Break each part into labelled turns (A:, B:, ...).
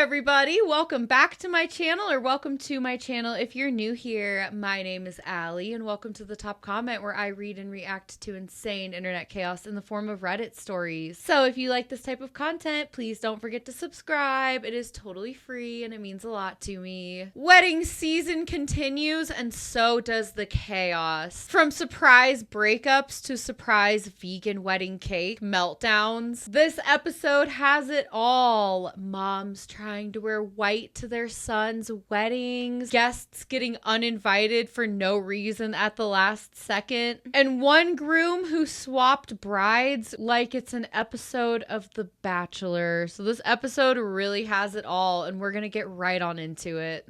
A: everybody, welcome back to my channel, or welcome to my channel if you're new here. My name is Allie, and welcome to the top comment where I read and react to insane internet chaos in the form of Reddit stories. So if you like this type of content, please don't forget to subscribe. It is totally free and it means a lot to me. Wedding season continues, and so does the chaos. From surprise breakups to surprise vegan wedding cake meltdowns, this episode has it all. Moms trying to wear white to their sons' weddings, guests getting uninvited for no reason at the last second, and one groom who swapped brides like it's an episode of The Bachelor. So this episode really has it all, and we're gonna get right on into it.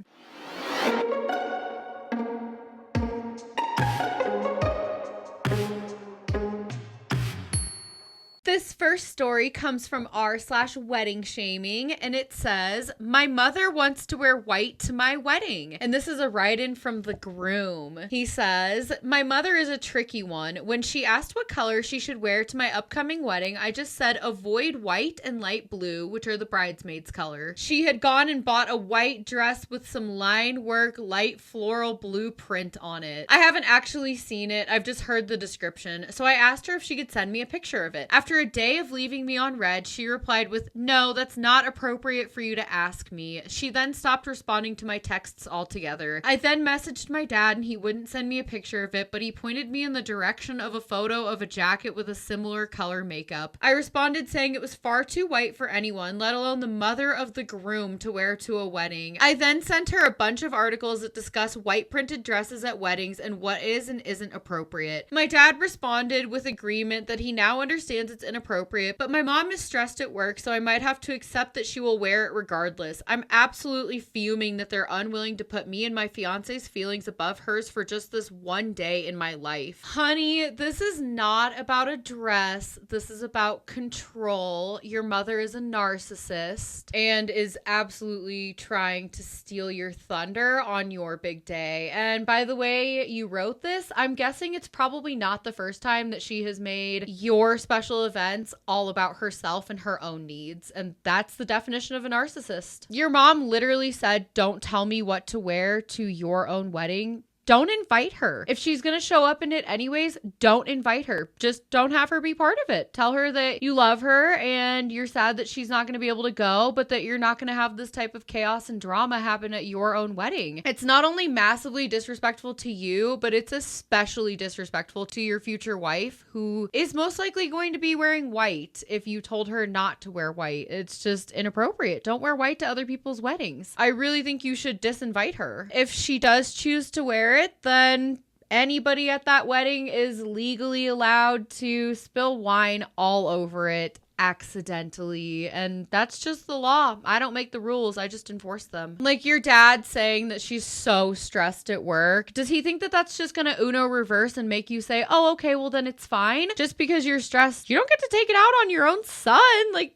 A: This first story comes from r/wedding shaming, and it says, "My mother wants to wear white to my wedding." And this is a write-in from the groom. He says, "My mother is a tricky one. When she asked what color she should wear to my upcoming wedding, I just said avoid white and light blue, which are the bridesmaids' color. She had gone and bought a white dress with some line work, light floral blue print on it. I haven't actually seen it. I've just heard the description. So I asked her if she could send me a picture of it. After a day of leaving me on red, she replied with, 'No, that's not appropriate for you to ask me.' She then stopped responding to my texts altogether. I then messaged my dad and he wouldn't send me a picture of it, but he pointed me in the direction of a photo of a jacket with a similar color makeup. I responded saying it was far too white for anyone, let alone the mother of the groom, to wear to a wedding. I then sent her a bunch of articles that discuss white printed dresses at weddings and what is and isn't appropriate. My dad responded with agreement that he now understands it's inappropriate, but my mom is stressed at work, so I might have to accept that she will wear it regardless. I'm absolutely fuming that they're unwilling to put me and my fiance's feelings above hers for just this one day in my life." Honey, this is not about a dress. This is about control. Your mother is a narcissist and is absolutely trying to steal your thunder on your big day. And by the way you wrote this, I'm guessing it's probably not the first time that she has made your special events all about herself and her own needs. And that's the definition of a narcissist. Your mom literally said, "Don't tell me what to wear to your own wedding." Don't invite her. If she's going to show up in it anyways, don't invite her. Just don't have her be part of it. Tell her that you love her and you're sad that she's not going to be able to go, but that you're not going to have this type of chaos and drama happen at your own wedding. It's not only massively disrespectful to you, but it's especially disrespectful to your future wife, who is most likely going to be wearing white if you told her not to wear white. It's just inappropriate. Don't wear white to other people's weddings. I really think you should disinvite her. If she does choose to wear it, then anybody at that wedding is legally allowed to spill wine all over it accidentally, and that's just the law. I don't make the rules, I just enforce them. Like your dad saying that she's so stressed at work, does he think that that's just gonna Uno reverse and make you say, "Oh, okay, well then it's fine"? Just because you're stressed, you don't get to take it out on your own son. Like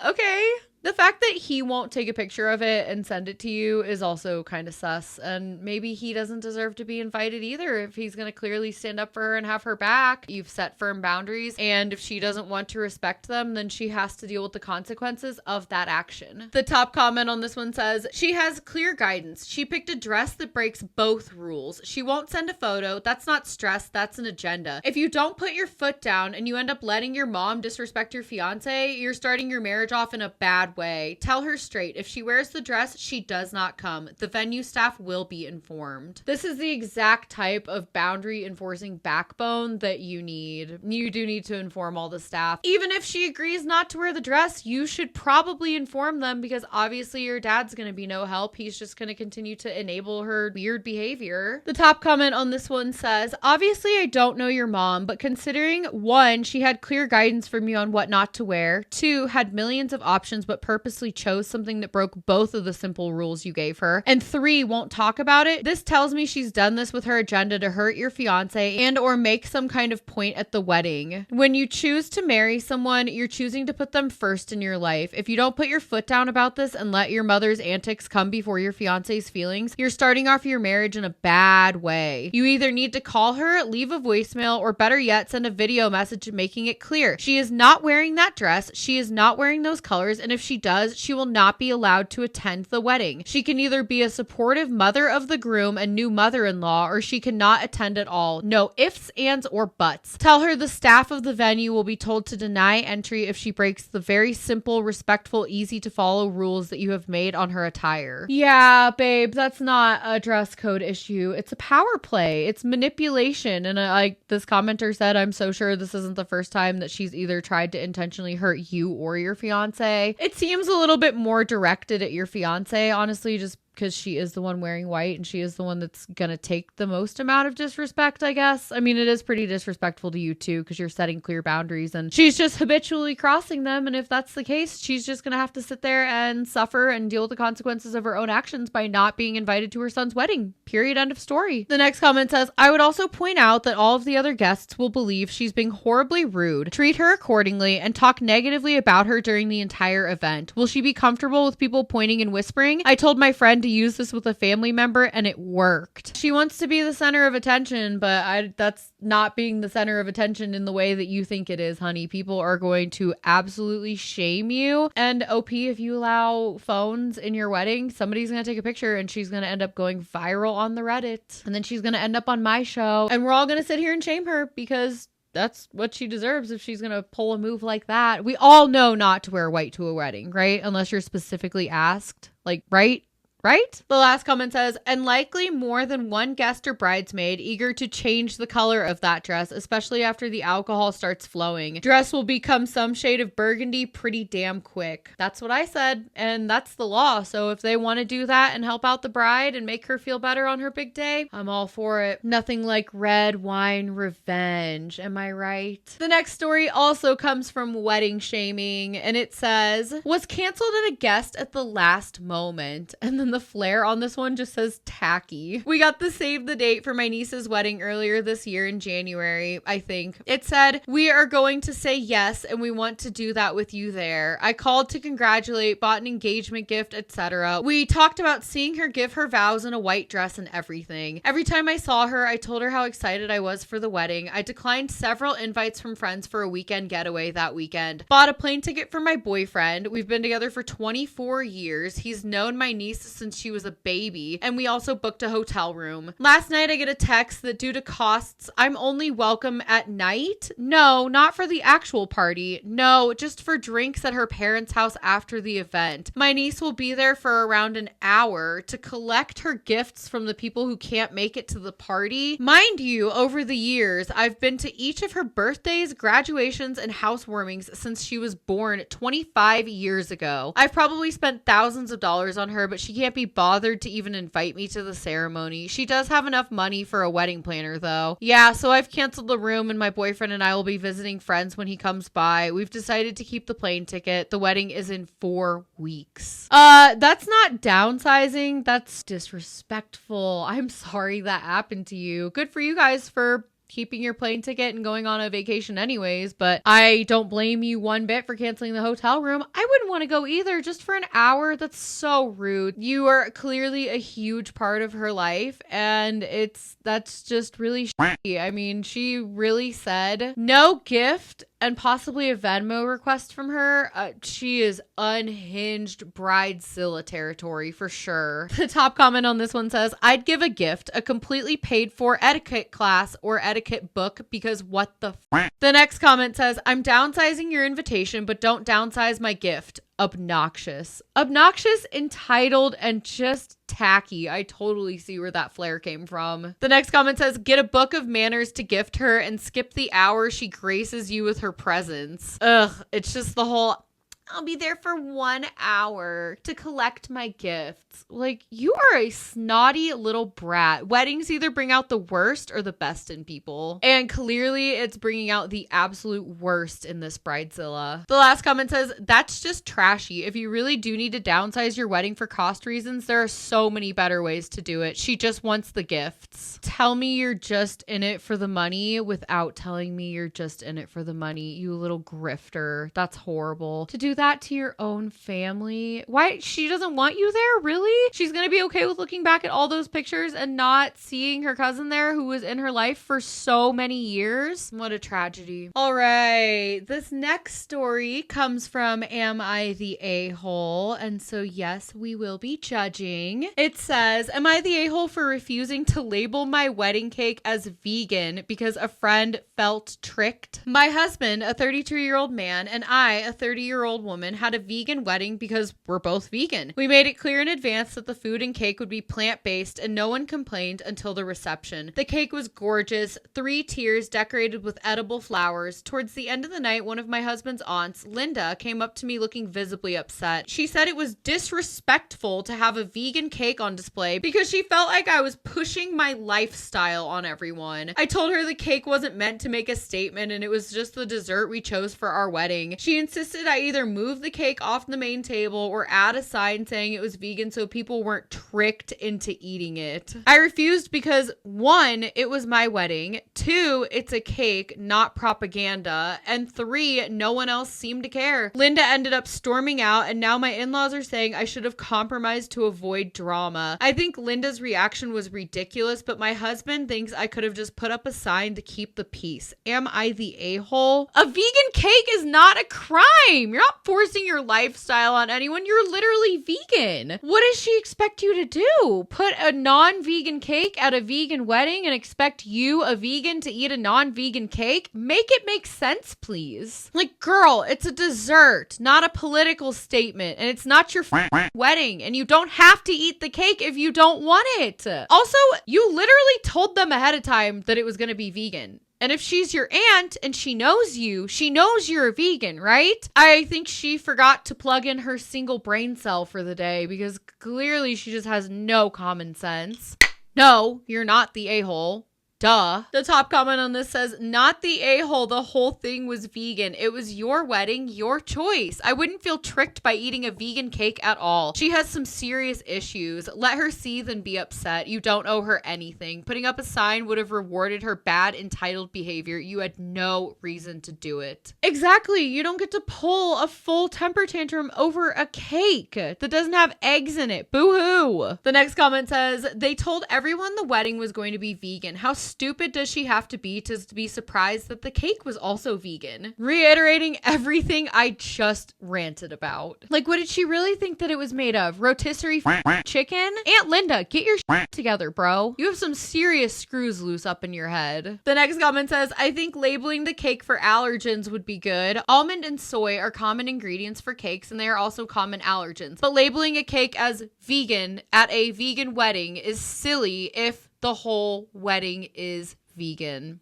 A: okay. The fact that he won't take a picture of it and send it to you is also kind of sus, and maybe he doesn't deserve to be invited either if he's going to clearly stand up for her and have her back. You've set firm boundaries, and if she doesn't want to respect them, then she has to deal with the consequences of that action. The top comment on this one says, "She has clear guidance. She picked a dress that breaks both rules. She won't send a photo. That's not stress, that's an agenda. If you don't put your foot down and you end up letting your mom disrespect your fiance, you're starting your marriage off in a bad way. Tell her straight. If she wears the dress, she does not come. The venue staff will be informed." This is the exact type of boundary enforcing backbone that you need. You do need to inform all the staff. Even if she agrees not to wear the dress, you should probably inform them, because obviously your dad's going to be no help. He's just going to continue to enable her weird behavior. The top comment on this one says, "Obviously I don't know your mom, but considering 1, she had clear guidance from you on what not to wear, 2, had millions of options but purposely chose something that broke both of the simple rules you gave her, and 3, won't talk about it. This tells me she's done this with her agenda to hurt your fiance and or make some kind of point at the wedding. When you choose to marry someone, you're choosing to put them first in your life. If you don't put your foot down about this and let your mother's antics come before your fiance's feelings, you're starting off your marriage in a bad way. You either need to call her, leave a voicemail, or better yet, send a video message making it clear. She is not wearing that dress. She is not wearing those colors. And if she does, she will not be allowed to attend the wedding. She can either be a supportive mother of the groom and new mother-in-law, or she cannot attend at all. No ifs, ands, or buts. Tell her the staff of the venue will be told to deny entry if she breaks the very simple, respectful, easy to follow rules that you have made on her attire. Yeah, babe, that's not a dress code issue. It's a power play. It's manipulation. And like this commenter said, I'm so sure this isn't the first time that she's either tried to intentionally hurt you or your fiance. It seems a little bit more directed at your fiance, honestly, just because she is the one wearing white and she is the one that's going to take the most amount of disrespect, I guess. I mean, it is pretty disrespectful to you too, because you're setting clear boundaries and she's just habitually crossing them. And if that's the case, she's just going to have to sit there and suffer and deal with the consequences of her own actions by not being invited to her son's wedding. Period. End of story. The next comment says, I would also point out that all of the other guests will believe she's being horribly rude. Treat her accordingly and talk negatively about her during the entire event. Will she be comfortable with people pointing and whispering? I told my friend to use this with a family member and it worked. She wants to be the center of attention, but that's not being the center of attention in the way that you think it is, honey. People are going to absolutely shame you. And OP, if you allow phones in your wedding, somebody's going to take a picture and she's going to end up going viral on the Reddit. And then she's going to end up on my show. And we're all going to sit here and shame her because that's what she deserves if she's going to pull a move like that. We all know not to wear white to a wedding, right? Unless you're specifically asked. Like, right? Right? The last comment says, and likely more than one guest or bridesmaid eager to change the color of that dress, especially after the alcohol starts flowing. Dress will become some shade of burgundy pretty damn quick. That's what I said, and that's the law. So if they want to do that and help out the bride and make her feel better on her big day, I'm all for it. Nothing like red wine revenge. Am I right? The next story also comes from wedding shaming, and it says, was canceled at a guest at the last moment. And then the flare on this one just says tacky. We got the save the date for my niece's wedding earlier this year in January, I think. It said, we are going to say yes and we want to do that with you there. I called to congratulate, bought an engagement gift, etc. We talked about seeing her give her vows in a white dress and everything. Every time I saw her, I told her how excited I was for the wedding. I declined several invites from friends for a weekend getaway that weekend. Bought a plane ticket for my boyfriend. We've been together for 24 years. He's known my niece since she was a baby, and we also booked a hotel room. Last night I get a text that due to costs, I'm only welcome at night. No, not for the actual party. No, just for drinks at her parents' house after the event. My niece will be there for around an hour to collect her gifts from the people who can't make it to the party. Mind you, over the years, I've been to each of her birthdays, graduations, and housewarmings since she was born 25 years ago. I've probably spent thousands of dollars on her, but she can't be bothered to even invite me to the ceremony. She does have enough money for a wedding planner though. Yeah, so I've canceled the room and my boyfriend and I will be visiting friends when he comes by. We've decided to keep the plane ticket. The wedding is in 4 weeks. That's not downsizing. That's disrespectful. I'm sorry that happened to you. Good for you guys for keeping your plane ticket and going on a vacation anyways, but I don't blame you one bit for canceling the hotel room. I wouldn't want to go either, just for an hour. That's so rude. You are clearly a huge part of her life, and that's just really shitty. I mean, she really said no gift and possibly a Venmo request from her. She is unhinged bridezilla territory for sure. The top comment on this one says, I'd give a gift, a completely paid for etiquette class or etiquette book, because what the f. The next comment says, I'm downsizing your invitation, but don't downsize my gift. Obnoxious, entitled, and just tacky. I totally see where that flare came from. The next comment says, get a book of manners to gift her and skip the hour she graces you with her presence. Ugh, it's just the whole, I'll be there for 1 hour to collect my gifts. Like, you are a snotty little brat. Weddings either bring out the worst or the best in people. And clearly it's bringing out the absolute worst in this bridezilla. The last comment says, that's just trashy. If you really do need to downsize your wedding for cost reasons, there are so many better ways to do it. She just wants the gifts. Tell me you're just in it for the money without telling me you're just in it for the money, you little grifter. That's horrible. To do that to your own family? Why? She doesn't want you there? Really? She's going to be okay with looking back at all those pictures and not seeing her cousin there who was in her life for so many years? What a tragedy. All right. This next story comes from Am I the A-hole? And so, yes, we will be judging. It says, am I the a-hole for refusing to label my wedding cake as vegan because a friend felt tricked? My husband, a 32-year-old man, and I, a 30-year-old woman, had a vegan wedding because we're both vegan. We made it clear in advance that the food and cake would be plant-based, and no one complained until the reception. The cake was gorgeous, 3 tiers decorated with edible flowers. Towards the end of the night, one of my husband's aunts, Linda, came up to me looking visibly upset. She said it was disrespectful to have a vegan cake on display because she felt like I was pushing my lifestyle on everyone. I told her the cake wasn't meant to make a statement and it was just the dessert we chose for our wedding. She insisted I either move the cake off the main table or add a sign saying it was vegan so people weren't tricked into eating it. I refused because 1, it was my wedding, 2, it's a cake, not propaganda, and 3, no one else seemed to care. Linda ended up storming out and now my in-laws are saying I should have compromised to avoid drama. I think Linda's reaction was ridiculous, but my husband thinks I could have just put up a sign to keep the peace. Am I the a-hole? A vegan cake is not a crime. You're not forcing your lifestyle on anyone. You're literally vegan. What does she expect you to do? Put a non-vegan cake at a vegan wedding and expect you, a vegan, to eat a non-vegan cake? Make it make sense, please. Like, girl, it's a dessert, not a political statement, and it's not your wedding, and you don't have to eat the cake if you don't want it. Also, you literally told them ahead of time that it was going to be vegan. And if she's your aunt and she knows you're a vegan, right? I think she forgot to plug in her single brain cell for the day because clearly she just has no common sense. No, you're not the a-hole. Duh. The top comment on this says, not the a-hole, the whole thing was vegan. It was your wedding, your choice. I wouldn't feel tricked by eating a vegan cake at all. She has some serious issues. Let her seethe and be upset. You don't owe her anything. Putting up a sign would have rewarded her bad, entitled behavior. You had no reason to do it. Exactly. You don't get to pull a full temper tantrum over a cake that doesn't have eggs in it. Boo-hoo. The next comment says, they told everyone the wedding was going to be vegan. How stupid does she have to be surprised that the cake was also vegan? Reiterating everything I just ranted about. Like, what did she really think that it was made of? Rotisserie chicken? Aunt Linda, get your together, bro. You have some serious screws loose up in your head. The next comment says, I think labeling the cake for allergens would be good. Almond and soy are common ingredients for cakes, and they are also common allergens. But labeling a cake as vegan at a vegan wedding is silly if the whole wedding is vegan.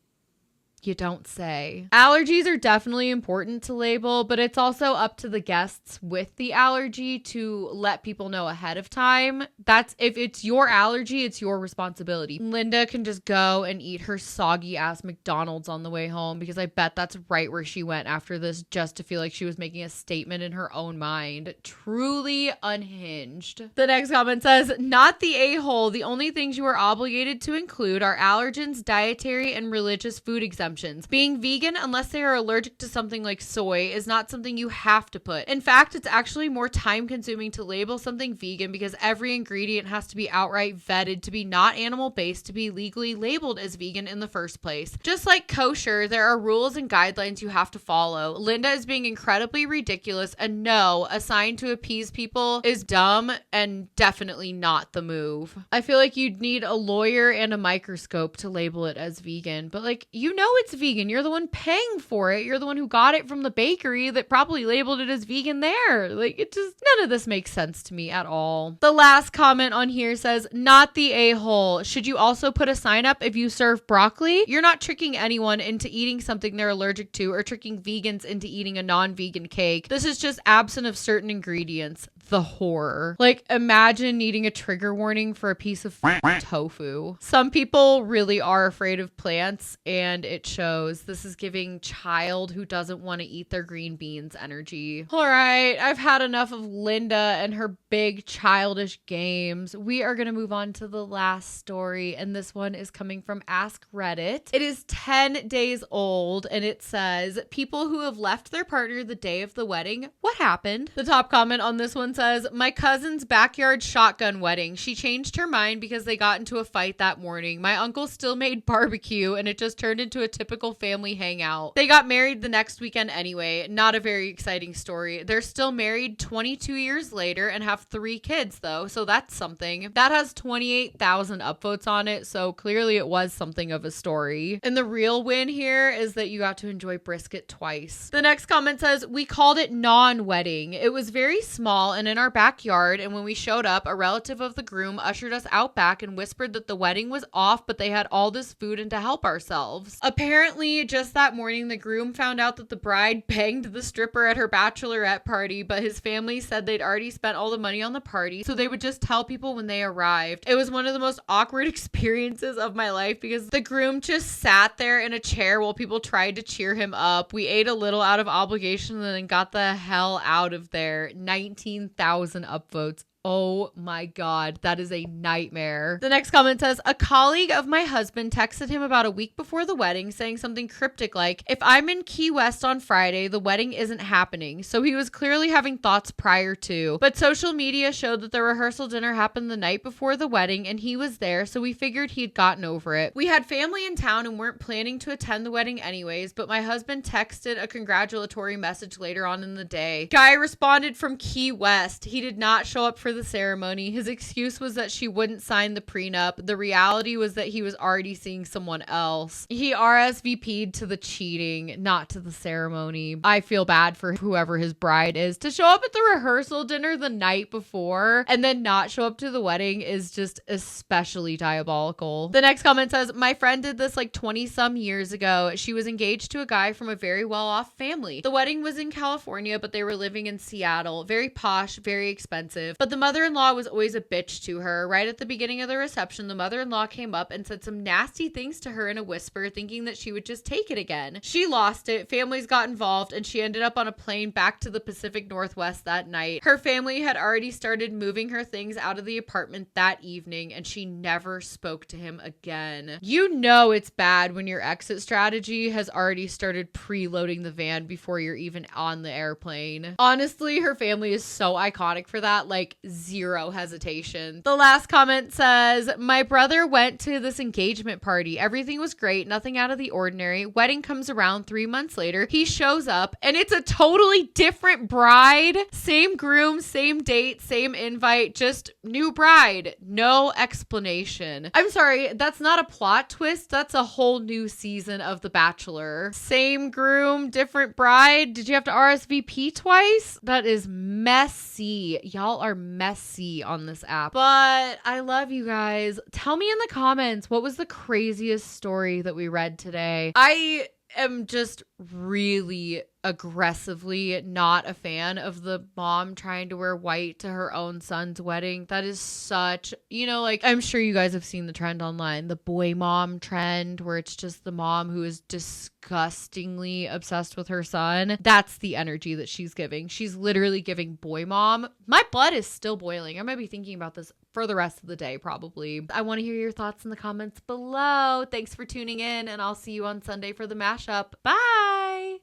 A: You don't say. Allergies are definitely important to label, but it's also up to the guests with the allergy to let people know ahead of time. That's if it's your allergy, it's your responsibility. Linda can just go and eat her soggy ass McDonald's on the way home because I bet that's right where she went after this just to feel like she was making a statement in her own mind. Truly unhinged. The next comment says, not the a-hole. The only things you are obligated to include are allergens, dietary, and religious food exemptions. Being vegan, unless they are allergic to something like soy, is not something you have to put. In fact, it's actually more time consuming to label something vegan because every ingredient has to be outright vetted to be not animal based to be legally labeled as vegan in the first place. Just like kosher, there are rules and guidelines you have to follow. Linda is being incredibly ridiculous, and no, a sign to appease people is dumb and definitely not the move. I feel like you'd need a lawyer and a microscope to label it as vegan, but like, you know it's vegan. You're the one paying for it. You're the one who got it from the bakery that probably labeled it as vegan there. Like, it just, none of this makes sense to me at all. The last comment on here says, not the a-hole. Should you also put a sign up if you serve broccoli? You're not tricking anyone into eating something they're allergic to or tricking vegans into eating a non-vegan cake. This is just absent of certain ingredients. the horror. Like, imagine needing a trigger warning for a piece of tofu. Some people really are afraid of plants, and it shows. This is giving child who doesn't want to eat their green beans energy. All right, I've had enough of Linda and her big childish games. We are going to move on to the last story, and this one is coming from Ask Reddit. It is 10 days old, and it says, people who have left their partner the day of the wedding, what happened? The top comment on this one says, my cousin's backyard shotgun wedding. She changed her mind because they got into a fight that morning. My uncle still made barbecue, and it just turned into a typical family hangout. They got married the next weekend anyway. Not a very exciting story. They're still married 22 years later and have 3 kids though, so that's something. That has 28,000 upvotes on it, so clearly it was something of a story. And the real win here is that you got to enjoy brisket twice. The next comment says, we called it non-wedding. It was very small and in our backyard, and when we showed up, a relative of the groom ushered us out back and whispered that the wedding was off, but they had all this food and to help ourselves. Apparently, just that morning, the groom found out that the bride banged the stripper at her bachelorette party, but his family said they'd already spent all the money on the party, so they would just tell people when they arrived. It was one of the most awkward experiences of my life because the groom just sat there in a chair while people tried to cheer him up. We ate a little out of obligation and then got the hell out of there. 19,000 upvotes. Oh my God, that is a nightmare. The next comment says, a colleague of my husband texted him about a week before the wedding saying something cryptic like, if I'm in Key West on Friday, the wedding isn't happening. So he was clearly having thoughts prior to. But social media showed that the rehearsal dinner happened the night before the wedding and he was there, so we figured he'd gotten over it. We had family in town and weren't planning to attend the wedding anyways, but my husband texted a congratulatory message later on in the day. Guy responded from Key West. He did not show up for the ceremony. His excuse was that she wouldn't sign the prenup. The reality was that he was already seeing someone else. He RSVP'd to the cheating, not to the ceremony. I feel bad for whoever his bride is. To show up at the rehearsal dinner the night before and then not show up to the wedding is just especially diabolical. The next comment says, my friend did this like 20 some years ago. She was engaged to a guy from a very well-off family. The wedding was in California, but they were living in Seattle. Very posh, very expensive. But the mother-in-law was always a bitch to her. Right at the beginning of the reception, the mother-in-law came up and said some nasty things to her in a whisper, thinking that she would just take it again. She lost it. Families got involved, and she ended up on a plane back to the Pacific Northwest that night. Her family had already started moving her things out of the apartment that evening, and she never spoke to him again. You know it's bad when your exit strategy has already started preloading the van before you're even on the airplane. Honestly, her family is so iconic for that. Like, zero hesitation. The last comment says, my brother went to this engagement party. Everything was great. Nothing out of the ordinary. Wedding comes around 3 months later. He shows up and it's a totally different bride. Same groom, same date, same invite, just new bride. No explanation. I'm sorry, that's not a plot twist. That's a whole new season of The Bachelor. Same groom, different bride. Did you have to RSVP twice? That is messy. Y'all are messy on this app. But I love you guys. Tell me in the comments, what was the craziest story that we read today? I am just really aggressively not a fan of the mom trying to wear white to her own son's wedding. That is such, like, I'm sure you guys have seen the trend online, the boy mom trend, where it's just the mom who is disgustingly obsessed with her son. That's the energy that she's giving. She's literally giving boy mom. My blood is still boiling. I might be thinking about this for the rest of the day, probably. I want to hear your thoughts in the comments below. Thanks for tuning in, and I'll see you on Sunday for the mashup. Bye!